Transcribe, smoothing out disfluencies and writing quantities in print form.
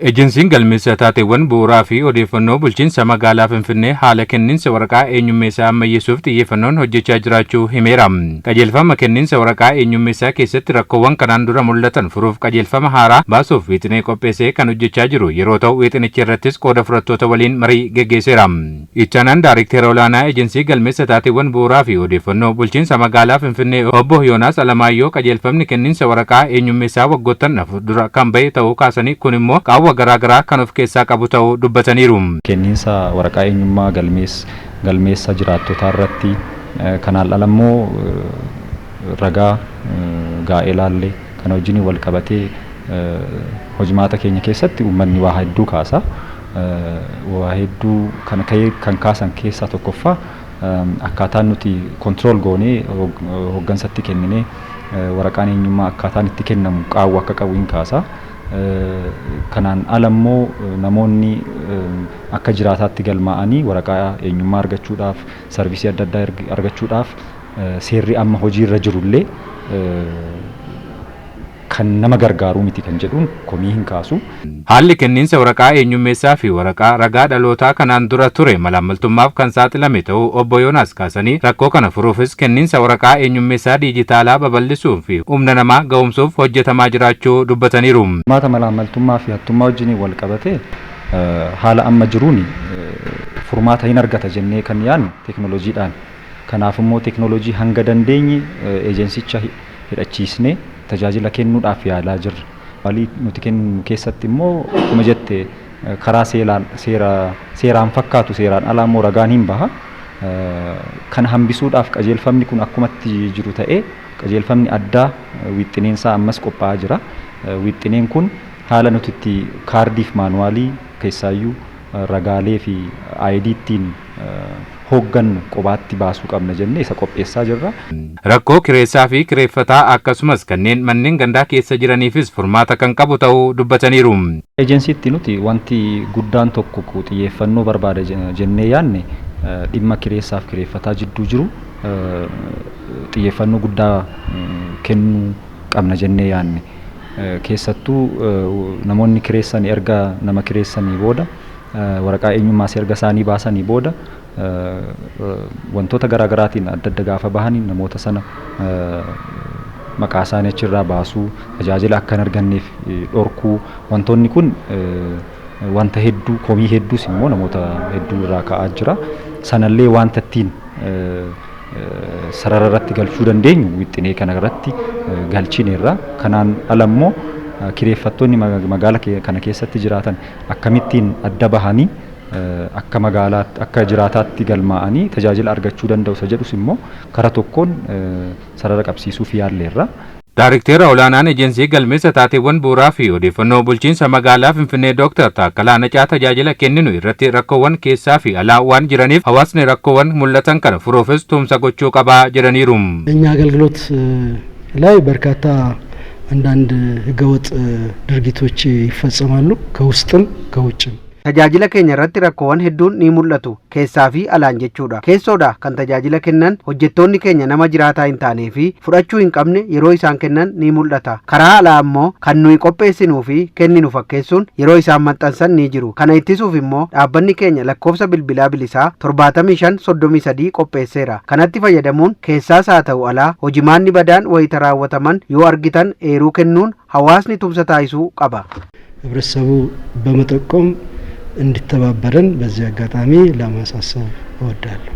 Ejensiin galmeessa taateewwan bu'uuraa fi odeeffannoo bulchiinsa magaalaa Finfinnee haala kenniinsa waraqaa eenyummeessaa ammayyeessuuf xiyyeeffannoon hojjechaa jiraachuu himeera. Qajeelfama kenniinsa waraqaa eenyummeessaa keessatti rakkoowwan kanaan dura mul'atan furuuf qajeelfama haaraa baasuuf wixinee qopheessee kan hojjechaa jiru yeroo ta'u wixinicha irrattis qooda fudhattoota waliin marii geggeesseera. Ittaanaan Daayirikteera olaanaa Ejensii galmeessa taateewwan bu'uuraa fi odeeffannoo bulchiinsa magaalaa Finfinnee obbo Yoonaas Alamaayyoo qajeelfamni kenniinsa waraqaa eenyummeessaa waggoottan dura kan ba'e ta'uu kaasanii kun immoo garaagaraa kan of keessaa qabu ta'uu dubbataniiru. Kenniinsa waraqaa eenyummaa galmeessa jiraattotaa irratti kanaan alammoo ragaa gaa'elaallee kana wajjin wal qabatee hojimaata keenya keessatti uummanni waa hedduu kaasa. Waa hedduu kan kaasan keessaa tokkoffaa akkaataan nuti kontirool goonee hoggansatti kenninee waraqaan eenyummaa akkaataan itti kennamu qaawwa akka qabu hin kaasa. Kanaan alammoo namoonni akka jiraataatti galmaa'anii waraqaa eenyummaa argachuudhaaf sarvisii adda addaa argachuudhaaf seerri amma hojiirra jirullee kan nama gargaaru miti kan jedhuun komii hin kaasu. Haalli kenniinsa waraqaa eenyummeessaa fi waraqaa ragaa dhalootaa kanaan dura ture malaammaltummaaf kan saaxilame ta'uu obbo Yoonaas kaasanii rakkoo kana furuufis kenniinsa waraqaa eenyummeessaa diijitaalaa babal'isuu fi humna namaa ga'umsuuf hojjetamaa jiraachuu dubbataniiru. Maata malaammaltummaa fi hattummaa wajjin wal qabatee haala amma jiruun furmaata hin argata jennee kan yaadnu teknooloojiidhaan. Kanaaf immoo teknooloojii hanga dandeenye ejensicha hidhachiisnee tajaajila kennuudhaaf yaalaa jirra. Walii nuti kennu keessatti immoo akkuma jette karaa seeraan fakkaatu seeraan alaa immoo ragaan hin baha. Kan hambisuudhaaf qajeelfamni kun akkumatti jiru ta'ee qajeelfamni addaa wixineensaa ammas qophaa'aa jira. Wixineen kun haala nuti itti kaardiif maanuwaalii keessaayyuu ragaalee fi ID ittiin hooggannu qobaatti baasuu qabna jennee isa qopheessaa jirra. Rakkoo kireessaa fi kireeffataa akkasumas kanneen manneen gandaa keessa jiraniifis furmaata kan qabu ta'uu dubbataniiru. Ejensiitti nuti wanti guddaan tokko xiyyeeffannoo barbaada jennee yaadne dhimma kireessaa fi kireeffataa jidduu jiru xiyyeeffannoo guddaa kennuu qabna jennee yaadne. Keessattuu namoonni kireessan erga nama kireessanii booda waraqaa eenyummaas erga isaanii baasanii booda wantoota garaagaraatiin adda adda gaafa bahanii namoota sana maqaa isaanii achirraa baasuu tajaajila akka hin arganneef dhorkuu wantoonni kun wanta hedduu komii hedduus immoo namoota hedduu irraa ka'aa jira. Sanallee wanta ittiin sarara irratti galchuu dandeenyu wixinee kana irratti galchineerra. Kanaan alammoo kireeffattoonni magaala kana keessatti jiraatan akkamittiin adda bahanii akka magaalaatti akka jiraataatti galmaa'anii tajaajila argachuu danda'u isa jedhus immoo karaa tokkoon sarara qabsiisuuf yaalleerra. Daayirikteera olaanaan Ejensii galmeessa taateewwan bu'uuraa fi odeeffannoo bulchiinsa magaalaa Finfinnee Dr. Taakkalaa Nacaa tajaajila kenninu irratti rakkoowwan keessaa fi alaa waan jiraniif hawaasni rakkoowwan mul'atan kana furuufis tumsa gochuu qabaa jedhaniiru. እኛ አገልግሎት ላይ በርካታ አንዳንድ ህገወጥ ድርጊቶች ይፈጸማሉ ከውስጥም ከውጭም። Tajaajila keenya irratti rakkoowwan hedduun ni mul'atu keessaa fi alaan jechuudha. Keessoodha kan tajaajila kennan hojjettoonni keenya nama jiraataa hin taanee fi fudhachuu hin qabne yeroo isaan kennan ni mul'ata. Karaa alaa immoo kan nuyi qopheessinuu fi kenninu fakkeessuun yeroo isaan maxxansan ni jiru. Kana ittisuuf immoo dhaabbanni keenya lakkoofsa bilbilaa bilisaa 7533 qopheesseera. Kanatti fayyadamuun keessaas haa ta'u alaa hojimaanni badaan wayita raawwataman yoo argitan eeruu kennuun hawaasni tumsa taasisuu qaba. ህብረተሰቡ በመጠቆም እንዲተባበረን በዚህ አጋጣሚ ለማሳሰብ እወዳለሁ።